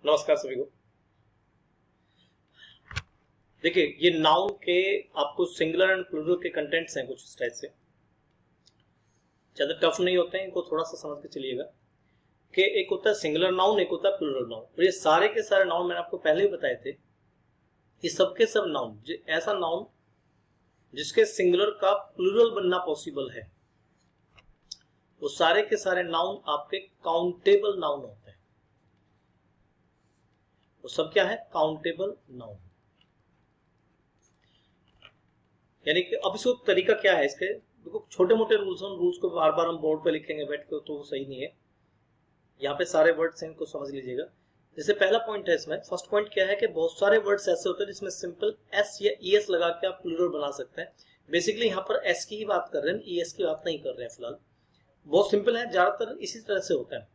नमस्कार सभी को। देखिए ये नाउन के आपको सिंगुलर एंड प्लूरल के कंटेंट्स हैं कुछ इस टाइप से, ज्यादा टफ नहीं होते हैं, इनको थोड़ा सा समझ के चलिएगा कि एक होता है सिंगुलर नाउन, एक होता है प्लूरल नाउन। और ये सारे के सारे नाउन मैंने आपको पहले ही बताए थे, ये सबके सब नाउन ऐसा नाउन जिसके सिंगुलर का प्लूरल बनना पॉसिबल है, वो सारे के सारे नाउन आपके काउंटेबल नाउन होते हैं। वो सब क्या है? Countable noun. यानी कि अब इसको तरीका क्या है इसके, देखो छोटे मोटे रूल्स हैं, रूल्स को बार बार हम बोर्ड पे लिखेंगे बैठ के तो वो सही नहीं है। यहाँ पे सारे वर्ड्स हैं, इनको समझ लीजिएगा। जैसे पहला पॉइंट है इसमें, फर्स्ट पॉइंट क्या है कि बहुत सारे वर्ड्स ऐसे होते हैं जिसमें सिंपल एस या ई एस लगा के आप प्लूरल बना सकते हैं। बेसिकली यहाँ पर एस की ही बात कर रहे हैं, ई एस की बात नहीं कर रहे हैं फिलहाल। बहुत सिंपल है, ज्यादातर इसी तरह से होता है।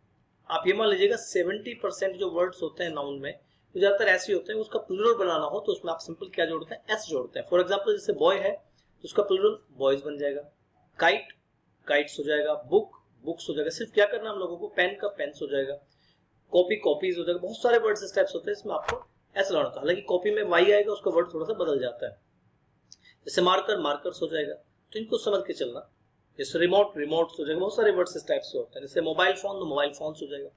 आप ये मान लीजिएगा 70% जो वर्ड्स होते हैं नाउन में तो ज्यादातर ऐसे होते हैं, उसका प्लूरल बनाना हो तो उसमें आप सिंपल क्या जोड़ते हैं? एस जोड़ते हैं। फॉर एग्जांपल जैसे बॉय है तो उसका प्लूरल बॉयज बन जाएगा, काइट काइट्स हो जाएगा, बुक बुक्स हो जाएगा। सिर्फ क्या करना हम लोगों को, पेन का पेन्स हो जाएगा, कॉपी कॉपीज हो जाएगा। बहुत सारे वर्ड्स इस टाइप्स होते हैं, इसमें आपको एस लगाना था। हालांकि कॉपी में वाई आएगा, उसका वर्ड थोड़ा सा बदल जाता है। जैसे मार्कर मार्कर्स हो जाएगा, तो इनको समझ के चलना। जैसे रिमोट रिमोट्स हो जाएगा, बहुत सारे वर्ड्स इस टाइप से होते हैं। जैसे मोबाइल फोन तो मोबाइल फोन्स हो जाएगा,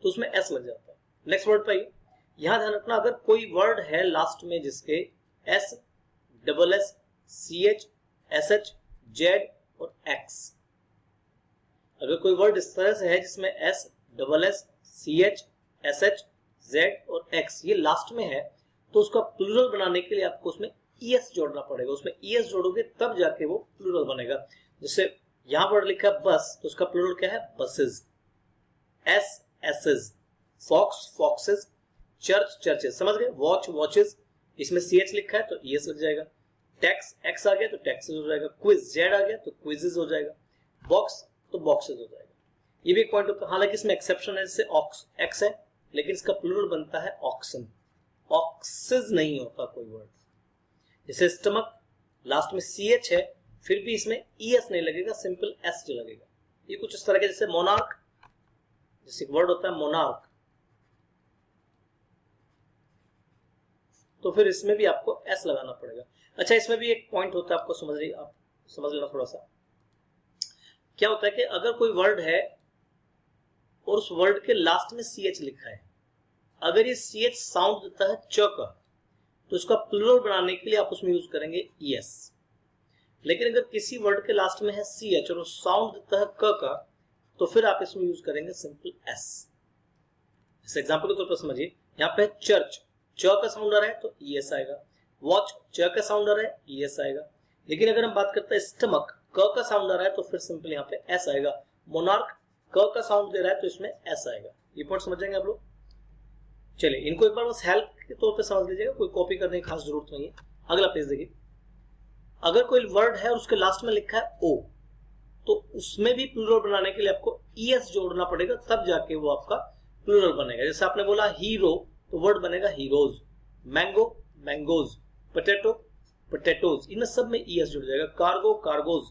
तो उसमें एस लग जाता है। नेक्स्ट वर्ड पर यहां ध्यान रखना, अगर कोई वर्ड है लास्ट में जिसके S, double S, C H, S H, Z और एक्स, अगर कोई वर्ड इस तरह से है जिसमें S, double S, C H, S H, Z और एक्स ये लास्ट में है, तो उसका प्लूरल बनाने के लिए आपको उसमें ई एस जोड़ना पड़ेगा। उसमें ई एस जोड़ोगे तब जाके वो प्लूरल बनेगा। जैसे यहां पर लिखा है बस, तो उसका प्लूरल क्या है? Buses. Ass asses, fox foxes, church churches. समझ गए? वॉच वॉचेस, इसमें सी एच लिखा है तो ई एस लग जाएगा। टैक्स एक्स आ गया तो टैक्सेस हो जाएगा। क्विज जेड आ गया तो क्विजेस हो जाएगा। बॉक्स तो बॉक्सेस हो जाएगा। ये भी एक पॉइंट होता है। हालांकि इसमें एक्सेप्शन है, जैसे ऑक्स एक्स है लेकिन इसका प्लूरल बनता है ऑक्सन, ऑक्सेस नहीं होता कोई वर्ड। जैसे स्टमक लास्ट में सी एच है फिर भी इसमें ई एस नहीं लगेगा, सिंपल एस लगेगा। ये कुछ इस तरह के, जैसे मोनार्क, जैसे वर्ड होता है मोनार्क, तो फिर इसमें भी आपको एस लगाना पड़ेगा। अच्छा, इसमें भी एक पॉइंट होता है, आपको आप समझ लेना थोड़ा सा। क्या होता है कि अगर कोई वर्ड है और उस वर्ड के लास्ट में सी एच लिखा है, अगर ये सी एच साउंड देता है च का, तो उसका प्लूरल बनाने के लिए आप उसमें यूज करेंगे ई एस। लेकिन अगर किसी वर्ड के लास्ट में है सी एच और साउंड देता है क का, तो फिर आप इसमें यूज करेंगे सिंपल एस। इस एग्जांपल के तौर पर समझिए, यहाँ पे चर्च च का साउंड आ रहा है तो ई एस आएगा, वॉच च का साउंड आ रहा है ई एस आएगा। लेकिन अगर हम बात करते हैं स्टमक, क का साउंड आ रहा है तो फिर सिंपल यहाँ पे एस आएगा। मोनार्क क का साउंड दे रहा है तो इसमें एस आएगा। ये पॉइंट समझ जाएंगे आप लोग। चलिए इनको एक बार बस हेल्प के तौर पे समझ लीजिएगा, कोई कॉपी करने की खास जरूरत नहीं है। अगला पेज देखिए, अगर कोई वर्ड है और उसके लास्ट में लिखा है ओ, तो उसमें भी प्लूरल बनाने के लिए आपको ई एस जोड़ना पड़ेगा, तब जाके वो आपका प्लूरल बनेगा। जैसे आपने बोला हीरो तो वर्ड बनेगा heroes, mango mangoes, potato potatoes, इन सब में ई एस जुड़ जाएगा। कार्गो कार्गोज,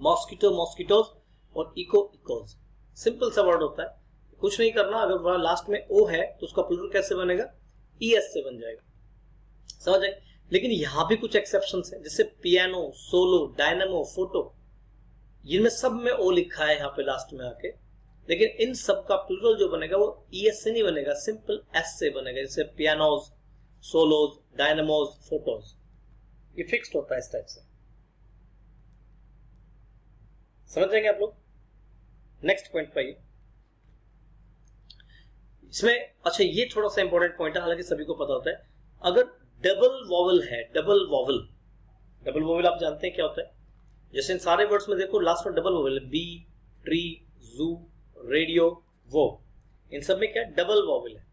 मॉस्किटो मॉस्किटोज और इको इकोज। सिंपल सा वर्ड होता है, कुछ नहीं करना। अगर वह लास्ट में ओ है तो उसका प्लूरल कैसे बनेगा? ई एस से बन जाएगा। समझ आए? लेकिन यहां भी कुछ एक्सेप्शंस हैं, जैसे पियानो, सोलो, डायनामो, फोटो, इनमें सब में ओ लिखा है यहाँ पे लास्ट में आके, लेकिन इन सब का प्लूरल जो बनेगा वो ई एस से नहीं बनेगा, सिंपल एस से बनेगा। जैसे पियानोज, सोलोज, डायनामोज, फोटोज, ये फिक्स्ड होता है इस टाइप से। समझ जाएंगे आप लोग? नेक्स्ट पॉइंट पर इसमें, अच्छा ये थोड़ा सा इंपॉर्टेंट पॉइंट है, हालांकि सभी को पता होता है। अगर डबल वॉवल है, डबल वॉवल, डबल वॉवल आप जानते हैं क्या होता है? जैसे इन सारे वर्ड्स में देखो लास्ट में डबल वॉवल है, बी, ट्री, जू, रेडियो, वो, इन सब में क्या डबल वॉवल है।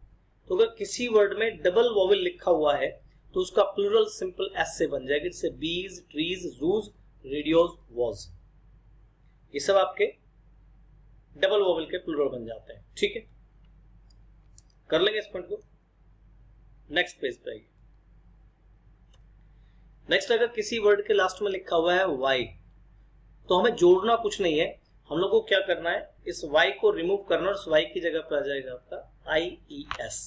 तो अगर किसी वर्ड में डबल वॉवल लिखा हुआ है तो उसका प्लूरल सिंपल एस से बन जाएगा। जैसे बीज, ट्रीज, जूज, रेडियोज, वॉज, ये सब आपके डबल वॉवल के प्लूरल बन जाते हैं। ठीक है, कर लेंगे इस पॉइंट को। नेक्स्ट पेज पे आइए। नेक्स्ट, अगर किसी वर्ड के लास्ट में लिखा हुआ है वाई, तो हमें जोड़ना कुछ नहीं है, हम लोग को क्या करना है, इस y को रिमूव करना और इस y की जगह पर आ जाएगा आपका आई ई एस।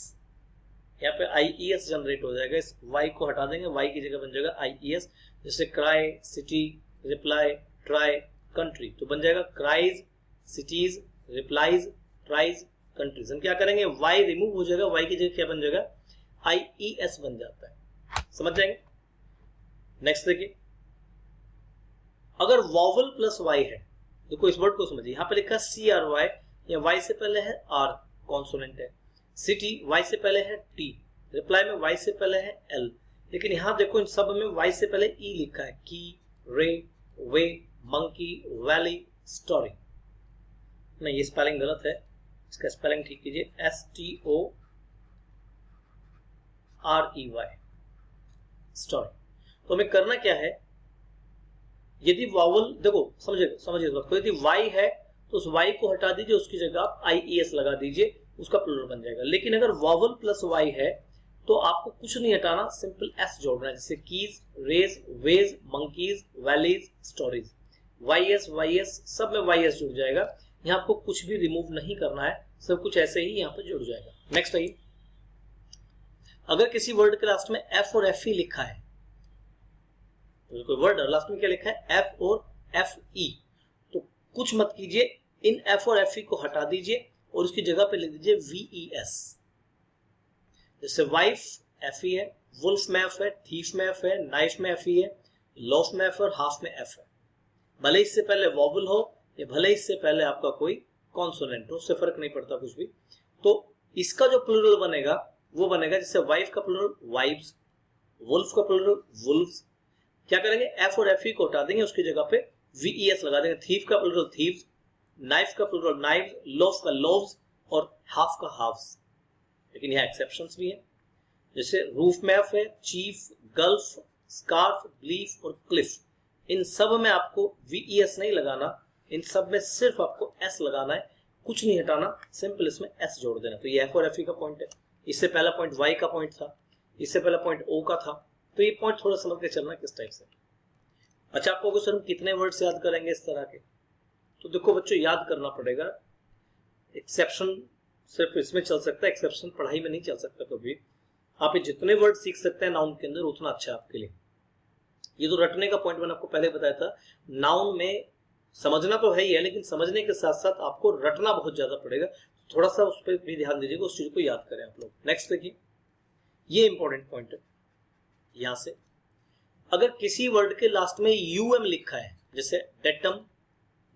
यहाँ पे IES जनरेट हो जाएगा, इस y को हटा देंगे, y की जगह बन जाएगा IES, जैसे cry, city, reply, try, country, तो बन जाएगा cries, cities, replies, tries, countries. हम क्या करेंगे, y रिमूव हो जाएगा, y की जगह क्या बन जाएगा, IES बन जाता है। समझ जाएंगे। नेक्स्ट देखिए, अगर वॉवल प्लस y है, देखो इस वर्ड को समझिए, यहाँ पे लिखा है CRY, या y से पहले है R, कॉन्सोनेंट है, सिटी y से पहले है T, रिप्लाई में y से पहले है L, लेकिन यहाँ देखो इन सब में y से पहले E लिखा है, की, रे, वे, मंकी, वैली, स्टोरी। नहीं, ये स्पेलिंग गलत है, इसका स्पेलिंग ठीक कीजिए, STOREY, स्टोरी। तो हमें करना क्या है, यदि वावल, देखो समझिए इस बात को, यदि y है तो उस y को हटा दीजिए, उसकी जगह आप IES लगा दीजिए, उसका प्लूरल बन जाएगा। लेकिन अगर वावल प्लस y है तो आपको कुछ नहीं हटाना, सिंपल s जोड़ना है, जैसे keys, rays, ways, monkeys, valleys, stories, YS सब में YS जुड़ जाएगा। यहाँ आपको कुछ भी रिमूव नहीं करना है, सब कुछ ऐसे ही यहाँ पे जुड़ जाएगा। नेक्स्ट आइए, अगर किसी वर्ड के लास्ट में F और FE लिखा है, तो कोई वर्ड लास्ट में क्या लिखा है, F और FE, तो कुछ मत कीजिए, इन F और FE को हटा दीजिए और उसकी जगह पे लिख दीजिए VES। जैसे वाइफ FE है, वुल्फ में F है, थीफ में F है, नाइफ में FE है, लोफ में F और हाफ में F है। भले इससे पहले वॉवल हो या भले इससे पहले आपका कोई कॉन्सोनेंट हो, उससे फर्क नहीं पड़ता कुछ भी। तो इसका जो प्लूरल बनेगा वो बनेगा, जैसे वाइफ का प्लूरल वाइव्स, वुल्फ का प्लूरल वुल्व्स। क्या करेंगे, F और FE को हटा देंगे, उसकी जगह पे VES लगा देंगे। थीफ का प्लूरल थीव्स, नाइफ का प्लूरल नाइव्स, लोफ का लोव्स और हाफ का हाफ्स। लेकिन यहाँ एक्सेप्शंस भी हैं, जैसे रूफ में F है, चीफ, गल्फ, स्कार्फ, ब्लीफ और क्लिफ, इन सब में आपको VES नहीं लगाना, इन सब में सिर्फ आपको S लगाना है, कुछ नहीं हटाना, सिंपल इसमें S जोड़ देना। तो ये F और FE का पॉइंट है। इससे पहला पॉइंट Y का पॉइंट था, इससे पहला पॉइंट O का था, तो ये पॉइंट थोड़ा समझ के चलना किस टाइप से। अच्छा, आपको सर कितने वर्ड्स याद करेंगे इस तरह के, तो देखो बच्चों याद करना पड़ेगा। एक्सेप्शन सिर्फ इसमें चल सकता है, एक्सेप्शन पढ़ाई में नहीं चल सकता कभी। आप जितने वर्ड सीख सकते हैं नाउन के अंदर उतना अच्छा है आपके लिए। ये तो रटने का पॉइंट मैंने आपको पहले बताया था, नाउन में समझना तो है ही है, लेकिन समझने के साथ साथ आपको रटना बहुत ज्यादा पड़ेगा, थोड़ा सा उस पर भी ध्यान दीजिएगा, उस चीज को याद करें आप लोग। नेक्स्ट देखिए, ये इंपॉर्टेंट पॉइंट है। यहां से अगर किसी वर्ड के लास्ट में UM लिखा है, जैसे डेटम,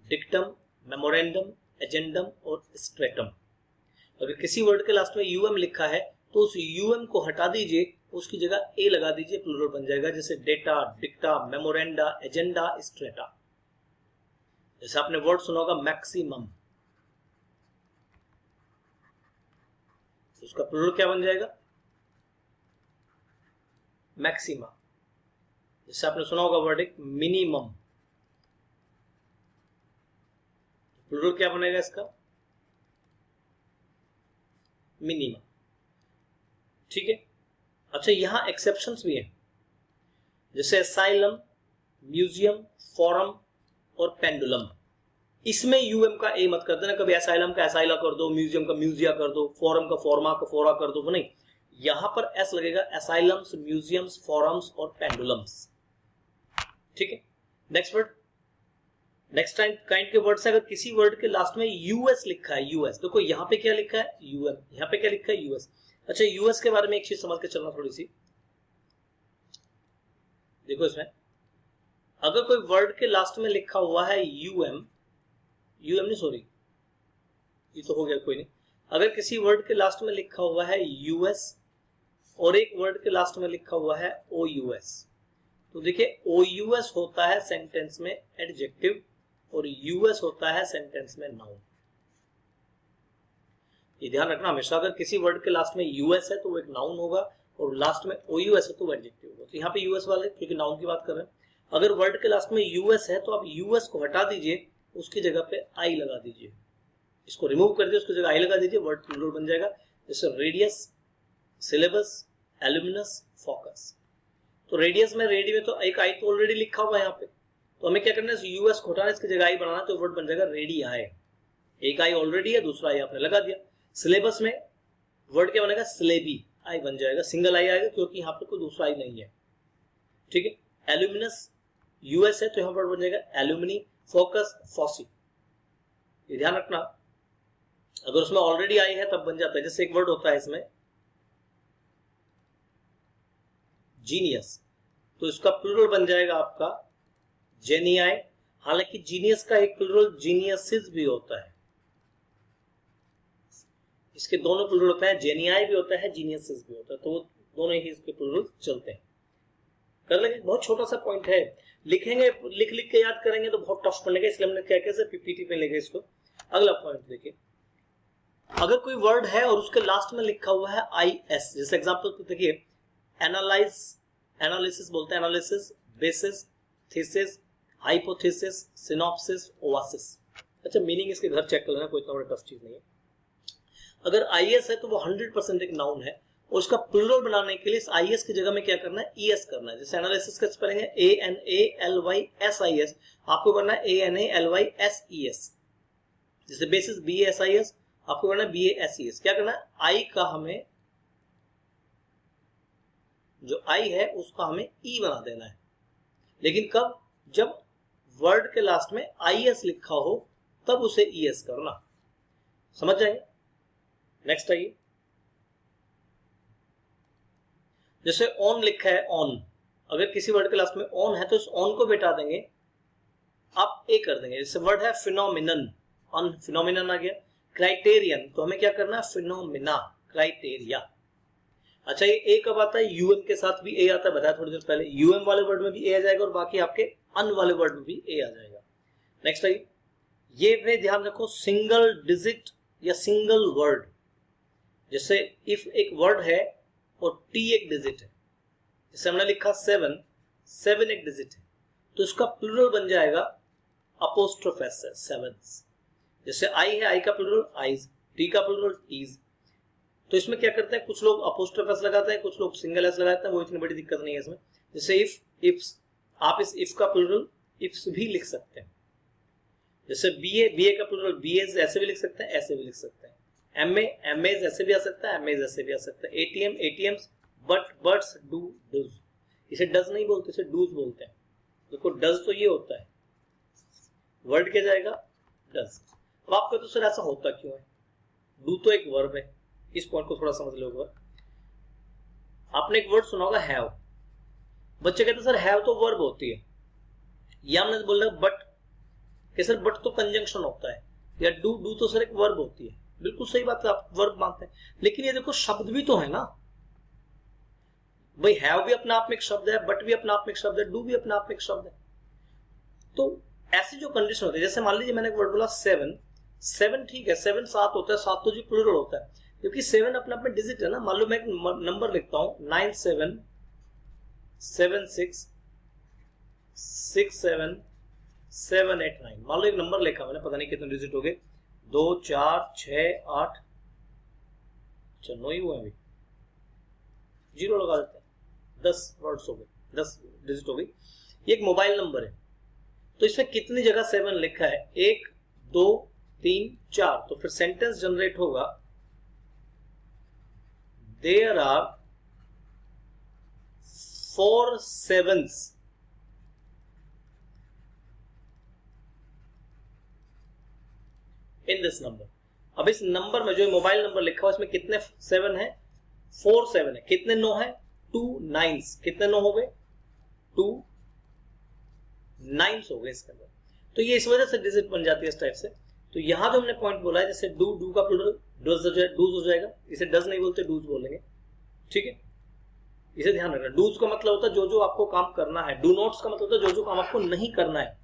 डिक्टम, मेमोरेंडम, एजेंडम और स्ट्रेटम, अगर किसी वर्ड के लास्ट में UM लिखा है तो उस UM को हटा दीजिए, उसकी जगह A लगा दीजिए, प्लूरल बन जाएगा, जैसे डेटा, डिक्टा, मेमोरेंडा, एजेंडा, स्ट्रेटा। जैसे आपने वर्ड सुना होगा मैक्सिमम, उसका प्लूरल क्या बन जाएगा, मैक्सिमा। जैसे आपने सुना होगा वर्ड एक मिनिमम, प्लूरल क्या बनेगा इसका, मिनिमम। ठीक है। अच्छा, यहां एक्सेप्शंस भी हैं, जैसे असाइलम, म्यूजियम, फोरम और पेंडुलम। इसमें UM का A मत कर देना, कभी असाइलम का असाइला कर दो, म्यूजियम का म्यूजिया कर दो, फोरम का फोरमा का फोरा कर दो, वो नहीं, यहां पर S लगेगा, असाइलम्स, म्यूजियम्स, फोरम्स और पेंडुलम्स। ठीक है। नेक्स्ट वर्ड, नेक्स्ट काइंड के वर्ड से अगर किसी वर्ड के लास्ट में US लिखा है, US, देखो यहां पे क्या लिखा है UM, यहां पे क्या लिखा है US। अच्छा, US के बारे में एक चीज समझ के चलना थोड़ी सी, देखो इसमें अगर कोई वर्ड के लास्ट में लिखा हुआ है UM नहीं, सॉरी ये तो हो गया, कोई नहीं। अगर किसी वर्ड के लास्ट में लिखा हुआ है US और एक वर्ड के लास्ट में लिखा हुआ है OUS, तो देखिए OUS होता है सेंटेंस में एडजेक्टिव और US होता है सेंटेंस में नाउन। ये ध्यान रखना हमेशा, अगर किसी वर्ड के लास्ट में US है तो वो एक नाउन होगा और लास्ट में OUS है तो वो एडजेक्टिव होगा। तो यहाँ पे US वाले क्योंकि नाउन की बात कर रहे हैं, अगर वर्ड के लास्ट में US है तो आप US को हटा दीजिए, उसकी जगह पे I लगा दीजिए, इसको रिमूव कर दीजिए, उसकी जगह I लगा दीजिए, वर्ड प्लूरल बन जाएगा, जैसे रेडियस, सिलेबस, एल्यूमिनस, फोकस। तो रेडियस में, रेडी में तो एक I तो ऑलरेडी लिखा हुआ है यहाँ पे, तो हमें क्या करना है, US को हटाना, इसकी जगह I बनाना, तो वर्ड बन जाएगा रेडी I। एक I ऑलरेडी है, दूसरा I आपने लगा दिया। सिलेबस में वर्ड क्या बनेगा, सिलेबी, आई बन जाएगा, सिंगल आई आएगा क्योंकि यहाँ पर कोई दूसरा आई नहीं है, ठीक है। एल्यूमिनस यूएस है तो यहाँ पर बन जाएगा एल्यूमिनी, फोकस फॉसी। ये ध्यान रखना, अगर उसमें ऑलरेडी आई है तब बन जाता है। जैसे एक वर्ड होता है इसमें जीनियस, तो इसका प्लूरल बन जाएगा आपका जेनियाई। हालांकि जीनियस का एक प्लूरल जीनियसिस भी होता है, इसके दोनों प्लूरल होते हैं, जेनियाई भी होता है, जीनियसिस भी होता है, तो वो दोनों ही इसके प्लूरल चलते हैं। कर लेंगे, बहुत छोटा सा पॉइंट है, लिखेंगे, लिख लिख के याद करेंगे तो बहुत टफ पड़ेगा, इसलिए हमने क्या कैसे पीपीटी पे लेंगे इसको। अगला पॉइंट देखिए, अगर कोई वर्ड है और उसके लास्ट में लिखा हुआ है IS, जैसे एग्जांपल देखिए एनालाइज, एनालिसिस बोलते हैं, analysis, basis, thesis, hypothesis, synopsis, oasis. अच्छा, मीनिंग इसके घर चेक कर लेना, कोई इतना बड़ा टफ चीज नहीं है। अगर IS है तो वो 100% एक नाउन है, और उसका प्लूरल बनाने के लिए इस IS की जगह में क्या करना है, ES करना है। जैसे एनालिसिस का स्पेलिंग है ANALYSIS, आपको करना है ANALYSES। जैसे बेसिस BASIS, आपको करना है BASES। क्या करना है, आई का हमें, जो आई है उसका हमें ई बना देना है, लेकिन कब, जब वर्ड के लास्ट में IS लिखा हो तब उसे ES करना, समझ जाएंगे। नेक्स्ट आइए, जैसे ऑन लिखा है ऑन, अगर किसी वर्ड के लास्ट में ऑन है तो इस ऑन को बेटा देंगे, आप ए कर देंगे। जैसे वर्ड है फिनोमिनन, ऑन फिनोमिनन आ गया। क्राइटेरियन, तो हमें क्या करना है, फिनोमिना, क्राइटेरिया। अच्छा, ये ए कब आता है, यूएम के साथ भी ए आता है, बताया थोड़ी देर पहले, यूएम वाले वर्ड में भी ए आ जाएगा और बाकी आपके अन वाले वर्ड में भी ए आ जाएगा। नेक्स्ट आइए, ये में ध्यान रखो, सिंगल डिजिट या सिंगल वर्ड। जैसे इफ एक वर्ड है और टी एक डिजिट है, जैसे हमने लिखा 7, 7 एक डिजिट है, तो इसका प्लूरल बन जाएगा अपोस्ट्रोफ एस, सेवंस। जैसे आई है, आई का प्लूरल आईज, टी का प्लूरल टीज। तो इसमें क्या करते हैं, कुछ लोग अपोस्ट्रोफ एस लगाते हैं, कुछ लोग सिंगल एस लगाते हैं, वो इतनी बड़ी दिक्कत नहीं है इसमें। जैसे इफ, इफ्स, आप इस इफ का प्लूरल इफ्स भी लिख सकते हैं। जैसे बीए, बीए का प्लूरल बीएज ऐसे भी लिख सकते हैं, ऐसे भी लिख सकते हैं। एमए, एमएज ऐसे भी आ सकता है, एमएज ऐसे भी आ सकता है। ATM, ATMs, but, buts, do, does. इसे डज नहीं बोलते, इसे डूज बोलते हैं। देखो डज तो ये होता है, वर्ड क्या जाएगा, डज। अब आप कहते हो सर ऐसा होता क्यों है, डू तो एक वर्ब है, इस पॉइंट को थोड़ा समझ लो एक बार। आपने एक वर्ड सुना होगा हैव, बच्चे कहते हैं सर हैव तो वर्ब होती है, या हमने बोला बट, कि सर बट तो कंजंक्शन होता है, या डू, डू तो सर एक वर्ब होती है। बिल्कुल सही बात है, आप वर्ब मानते हैं, लेकिन ये देखो शब्द भी तो है ना भाई, हैव भी अपने आप में एक शब्द है, बट भी अपने आप में एक शब्द है, डू भी अपने आप में एक शब्द है। तो ऐसी जो कंडीशन होती है, जैसे मान लीजिए मैंने एक वर्ड बोला 7, 7 ठीक है, 7 7 होता है, 7 तो जी प्लूरल होता है, क्योंकि 7 अपने आप में डिजिट है ना। मान लो मैं एक नंबर लिखता हूं 97 76 67 789, मान लो एक नंबर लिखा मैंने, पता नहीं कितने डिजिट हो गए, 2 4 6 8, 9 ही हुए, अभी 0 लगा देते हैं, 10 वर्ड्स हो गए, 10 डिजिट हो गई। ये एक मोबाइल नंबर है, तो इसमें कितनी जगह 7 लिखा है, 1 2 3 4, तो फिर सेंटेंस जनरेट होगा there are 4 sevens in this number. अब इस नंबर में जो मोबाइल नंबर लिखा हुआ इसमें कितने 7 है, 4 7 है, कितने 9 है, 2 9s, कितने 9 हो गए, 2 9s हो गए इसके अंदर। तो ये इस वजह से डिजिट बन जाती है इस टाइप से। तो यहां जो हमने पॉइंट बोला है, जैसे डू, डू का प्लूरल डूज हो जाएगा, इसे डज नहीं बोलते, डूज बोलेंगे, ठीक है, इसे ध्यान रखना। डूज का मतलब होता है जो जो आपको काम करना है, डू नॉट्स का मतलब होता है जो जो काम आपको नहीं करना है,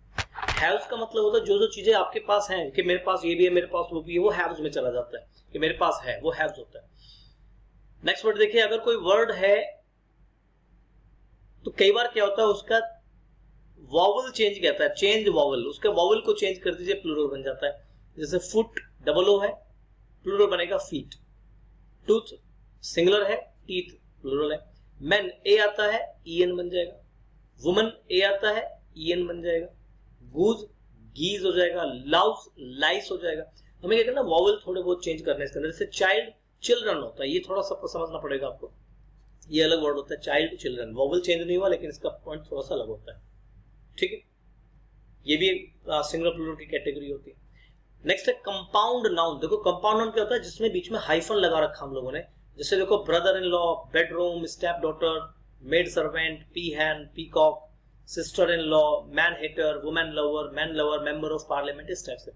हैव्स का मतलब होता है जो जो चीजें आपके पास हैं, कि मेरे पास ये भी है, मेरे पास वो भी है, वो हैव्स में चला जाता है, कि मेरे पास है, वो हैव्स होता है। नेक्स्ट वर्ड देखिए, अगर कोई वर्ड है तो कई बार क्या होता है, उसका वॉवल चेंज कहता है, चेंज वॉवल, उसके वॉवल को चेंज कर दीजिए, प्लूरल बन जाता है। जैसे फुट डबल ओ है, प्लूरल बनेगा फीट। टूथ सिंगुलर है, टीथ प्लूरल है। मैन ए आता है, ईएन बन जाएगा। वुमन ए आता है, ईएन बन जाएगा। गूज गीज हो जाएगा। लाउस लाइस हो जाएगा। हमें क्या करना, वॉवल थोड़े बहुत चेंज करने इसके अंदर। जैसे चाइल्ड चिल्ड्रन होता है, ये थोड़ा सा समझना पड़ेगा आपको, ये अलग वर्ड होता है, चाइल्ड चिल्ड्रन, वोवल चेंज नहीं हुआ लेकिन इसका पॉइंट थोड़ा सा अलग होता है, ठीक है। ये भी सिंगुलर प्लूरल की कैटेगरी होती है। नेक्स्ट है कंपाउंड नाउन। देखो कंपाउंड नाउन क्या होता है, जिसमें बीच में हाइफन लगा रखा हम लोगों ने, जैसे देखो brother in law, bedroom, step daughter, maid servant, pea hen, peacock, sister in law, man hater, women lover, man lover, member of parliament, इस टाइप से।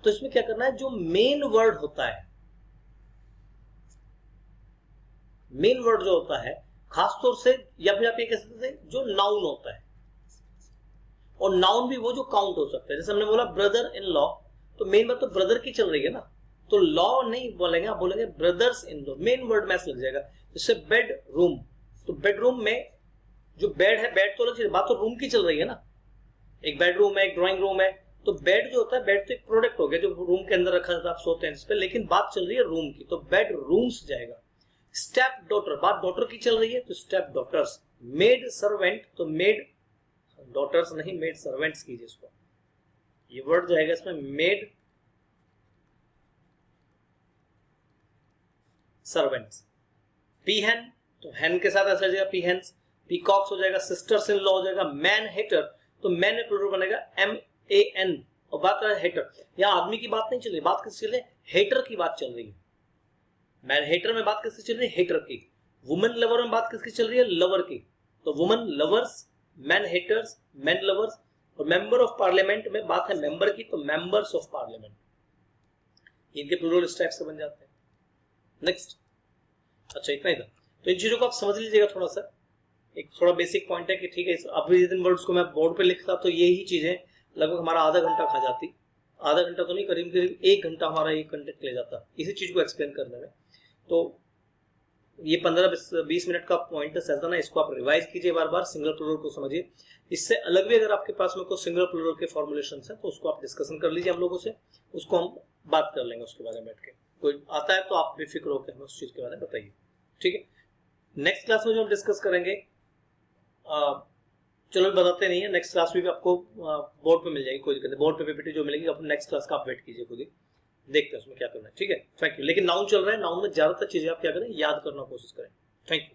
तो इसमें क्या करना है, जो मेन वर्ड होता है, मेन वर्ड जो होता है खासतौर से, या फिर आप ये कह सकते हैं जो नाउन होता है, और नाउन भी वो जो काउंट हो सकता है। जैसे हमने बोला ब्रदर इन लॉ, तो मेन बात तो ब्रदर की चल रही है ना, तो लॉ नहीं बोलेंगे, आप बोलेंगे brothers in law, main word match लग जाएगा। जैसे बेड रूम, तो बेडरूम में जो बेड है, बेड तो अलग चीज, बात तो रूम की चल रही है ना, एक बेडरूम है, एक ड्राइंग रूम है, तो बेड जो होता है, बेड तो एक प्रोडक्ट हो गया जो रूम के अंदर रखा जाता है, आप सोते हैं इस पे, लेकिन बात चल रही है रूम की, तो बेड रूम्स जाएगा। स्टेप डॉटर, बात डॉटर की चल रही है, तो स्टेप डॉटर्स। मेड सर्वेंट, तो मेड डॉटर्स नहीं, मेड सर्वेंट्स कीजिए इसको, ये वर्ड जाएगा इसमें मेड सर्वेंट्स। पीहन, तो हैन के साथ ऐसा जाएगा पीहन्स। पीकॉक्स हो जाएगा, सिस्टर्स इन लॉ हो जाएगा। मैन हेटर, तो मैन प्लूरल बनेगा MAN, और बात कर रहे हेटर, यहाँ आदमी की बात नहीं चल रही, बात किसकी चल रही है, हेटर की बात चल रही है। मैन हेटर में बात किसकी चल रही है, हेटर की। वुमेन लवर में बात किसकी चल रही है, लवर की, तो women lovers, man haters, man lovers. और मेंबर ऑफ पार्लियामेंट में बात है मेंबर की, तो मेंबर्स ऑफ पार्लियामेंट, इनके प्लूरल इस टाइप से बन जाते हैं। नेक्स्ट, अच्छा इतना ही था, तो इन चीजों को आप समझ लीजिएगा थोड़ा सा, एक थोड़ा बेसिक पॉइंट है कि ठीक है, अभी जिन वर्ड्स को मैं बोर्ड पे लिखता तो यही चीजें लगभग हमारा आधा घंटा खा जाती, आधा घंटा तो नहीं, करीब करीब 1 घंटा हमारा ये कंटेंट ले जाता इसी चीज को एक्सप्लेन करने में। तो ये 15-20 मिनट का पॉइंट है सेशन है, इसको आप रिवाइज कीजिए बार बार, सिंगल प्लूरल को समझिए। इससे अलग भी अगर आपके पास में कोई सिंगल प्लूरल के फॉर्मुलेशन है तो उसको आप डिस्कशन कर लीजिए हम लोगों से, उसको हम बात कर लेंगे उसके बारे में बैठ के। कोई आता है तो आप बेफिक्र होकर हमें उस चीज के बारे में बताइए, ठीक है। नेक्स्ट क्लास में जो हम डिस्कस करेंगे, चलो बताते नहीं है, नेक्स्ट क्लास में भी आपको बोर्ड पे मिल जाएगी, कोई दिक्कत नहीं, बोर्ड पे पीपीटी जो मिलेगी, अपने नेक्स्ट क्लास का आप वेट कीजिए, खुद ही देखते हैं उसमें क्या करना है, ठीक है। Thank you. लेकिन नाउन चल रहा है, नाउन में ज्यादातर चीजें आप क्या करें, याद करना कोशिश करें। Thank you.